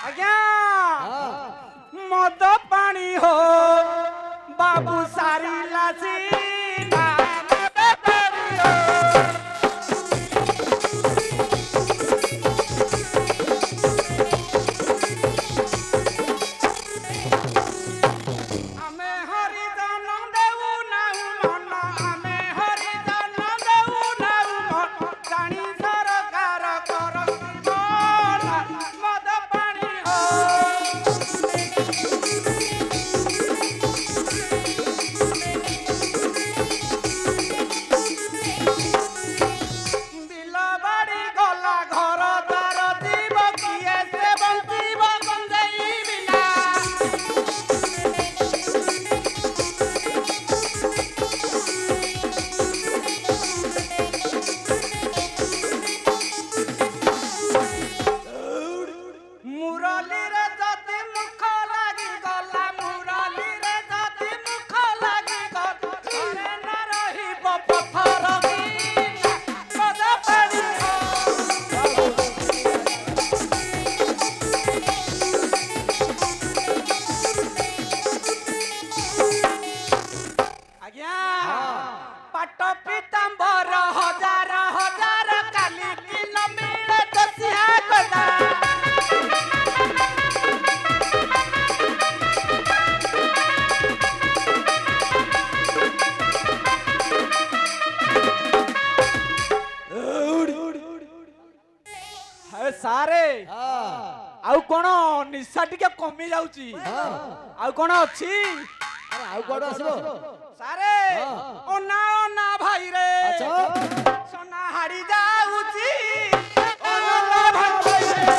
आज्ञा मद पानी हो बाबू सारी लासी सारे आउ कोन निशा टिके कमी जाउची आउ कोन अछि अरे आउ कोड आसबो सारे ओना ओना भाई रे अच्छा सोना हाड़ी जाउची ओना भाई रे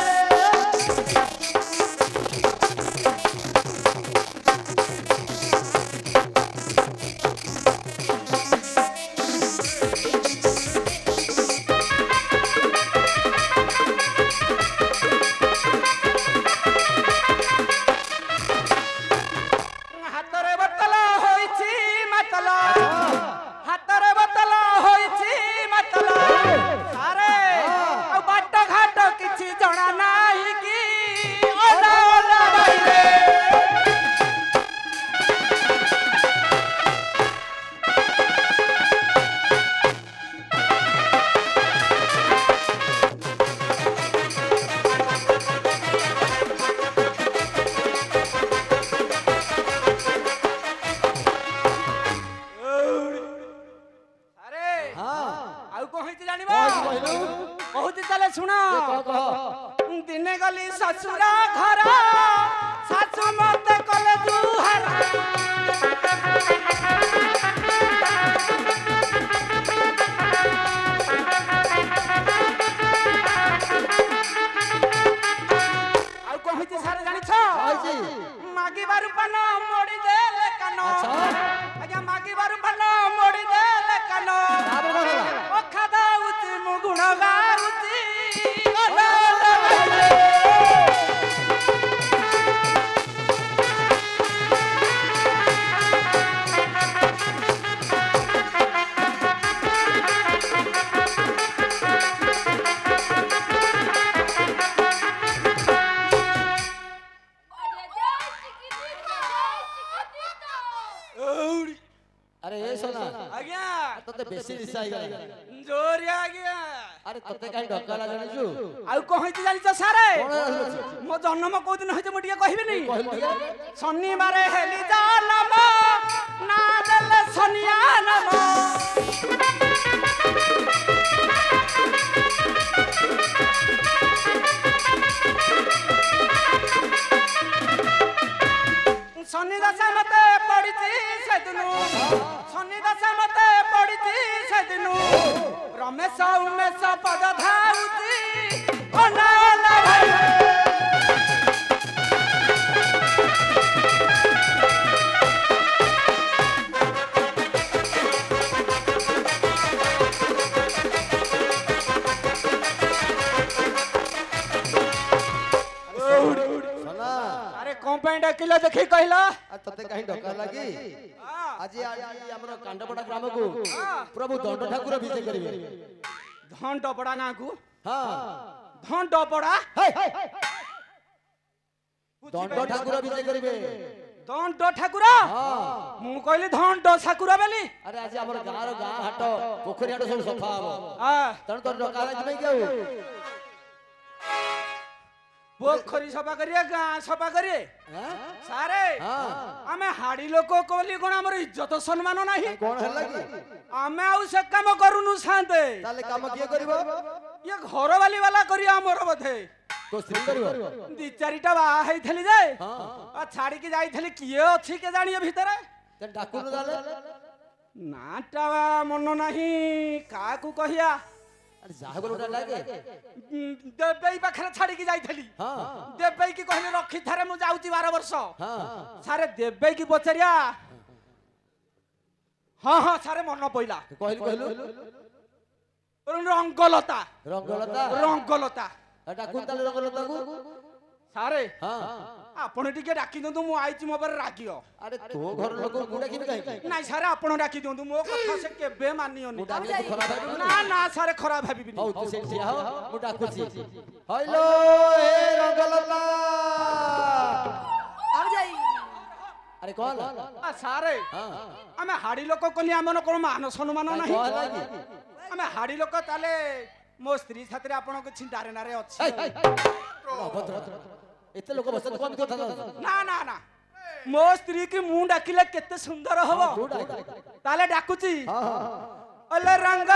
दिने गली ससुरा घर सासु मते कले दुहारा आ कहिति सारे जानि छ मागी बारु पान मोड़ी देले कानो आज्ञा मागी बारु पान मोड़ी देले कानो ओ खादा उति मुगुण गाउति अरे ए सोना आज्ञा तते बेसी निशा आइ गला जोर आज्ञा अरे तते काई ढकाला जानिछु आउ कहिति जानि छ सारे मो जन्म को दिन होइते मटिया कहिबे नै शनिवार हेली जन्म ना देले शनिया नम शनि दशा मते पड़िछि सेदिनु शनि दशा मते पड़िछि सेदिनु रमेश उमेश पद धाउछि ओना ओना भाई कंपेंट किलो देखि कहला तते काई ढका लागी आज हमर कांडपड़ा ग्राम को प्रभु दंड ठाकुर विजय करिवे धन टपड़ा गाँ को हां धन टपड़ा ଦଣ୍ଡ ଠାକୁର ବିଜେ କରିବେ ଦଣ୍ଡ ଠାକୁର ହଁ ମୁଁ କହିଲି ଦଣ୍ଡ ଠାକୁର ବୋଲି ଆରେ ଆଜି ଆମର ଗାଁର ଗାଁ ହାଟ ପୋଖରୀ ହାଟ ସବୁ ସଫା ହବ ଆ, ତେଣୁ ତୋର ଡକା ଲାଗିବେ କି ଆଉ ପୋଖରୀ ସଫା କରିବେ ଗାଁ ସଫା କରିବେ ଆଁ? ସାରେ ହଁ ଆମେ ହାଡି ଲୋକ କହିଲି କଣ ଆମର ଇଜ୍ଜତ ସମ୍ମାନ ନାହିଁ କଣ ହେଲା କି ଆମେ ଆଉ ସେ କାମ କରୁନୁ ସାନ୍ତେ ତାହେଲେ କାମ କିଏ କରିବ ଇଏ ଘର ବାଲା କରିବ ଆମର ବୋଧେ ତୋ ସ୍ତ୍ରୀ କରିବ ଦି ଚାରିଟା ବାହା ହେଇଥିଲି ଯେ ହଁ ଆଉ ଛାଡିକି ଯାଇଥିଲି କିଏ ଅଛି କେ ଜାଣିଏ ଭିତରେ ତାହେଲେ ଡାକୁନୁ ତାହେଲେ ନାଟା ମନ ନାହିଁ କାହାକୁ କହିଆ ଆରେ ଯାହା ଗୋଟେ ଲାଗେ ଦେବେଇ ପାଖରେ ଛାଡିକି ଯାଇଥିଲି ହଁ ଦେବେଇ କି କହିଲେ ରଖିଥାରେ ମୁଁ ଯାଉଛି 12 ବର୍ଷ ହଁ ସାରେ ଦେବେଇ କି ପଚାରିଆ ହଁ ହଁ ସାରେ ମନ ପଇଲା କହିଲୁ କହିଲୁ ରଙ୍ଗଲତା ରଙ୍ଗଲତା ରଙ୍ଗଲତା ଡାକୁନ ତାହେଲେ ରଙ୍ଗଲତାକୁ ସାରେ ହଁ ଆପଣ ଟିକେ ଡାକି ଦିଅନ୍ତୁ ମୁଁ ଆଇଛି ମୋ ଉପରେ ରାଗିବ ଆରେ ତୋ ଘର ଲୋକ ମୁଁ ଡାକିବି କାହିଁକି ନାଇଁ ସାରେ ଆପଣ ଡାକି ଦିଅନ୍ତୁ ମୋ କଥା ସେ କେବେ ମାନିବନି ମୁଁ ଡାକିଲେ ତୁ ଖରାପ ଭାବିବୁ ନା ନା ସାରେ ଖରାପ ଭାବିବିନି ହଉ ତୁ ସେଇଠି ଠିଆ ହ ମୁଁ ଡାକୁଛି ହଇଲୋ ଏ ରଙ୍ଗଲତା ଆରେ କଣ ହେଲା ଆ ସାରେ ହଁ ଆମେ ହାଡି ଲୋକ କଲି ଆମର କଣ ମାନ ସମ୍ମାନ ନାହିଁ କଣ ହେଲା କି ଆମେ ହାଡି ଲୋକ ତାହେଲେ ମୋ ସ୍ତ୍ରୀ ସାଥିରେ ଆପଣ କିଛି ଡାରେ ନାରେ ଅଛି ହେଇ, ହେଇ, ଅଭଦ୍ର। ଏତେ ଲୋକ ବସିଛନ୍ତି କଣ କଥା ନା ନା ନା ମୋ ସ୍ତ୍ରୀ କି ମୁଁ ଡାକିଲେ କେତେ ସୁନ୍ଦର ହବ ତୁ ଡାକ। ତାହେଲେ ଡାକୁଛି ହଁ ହଁ ଓଲେ ରଙ୍ଗ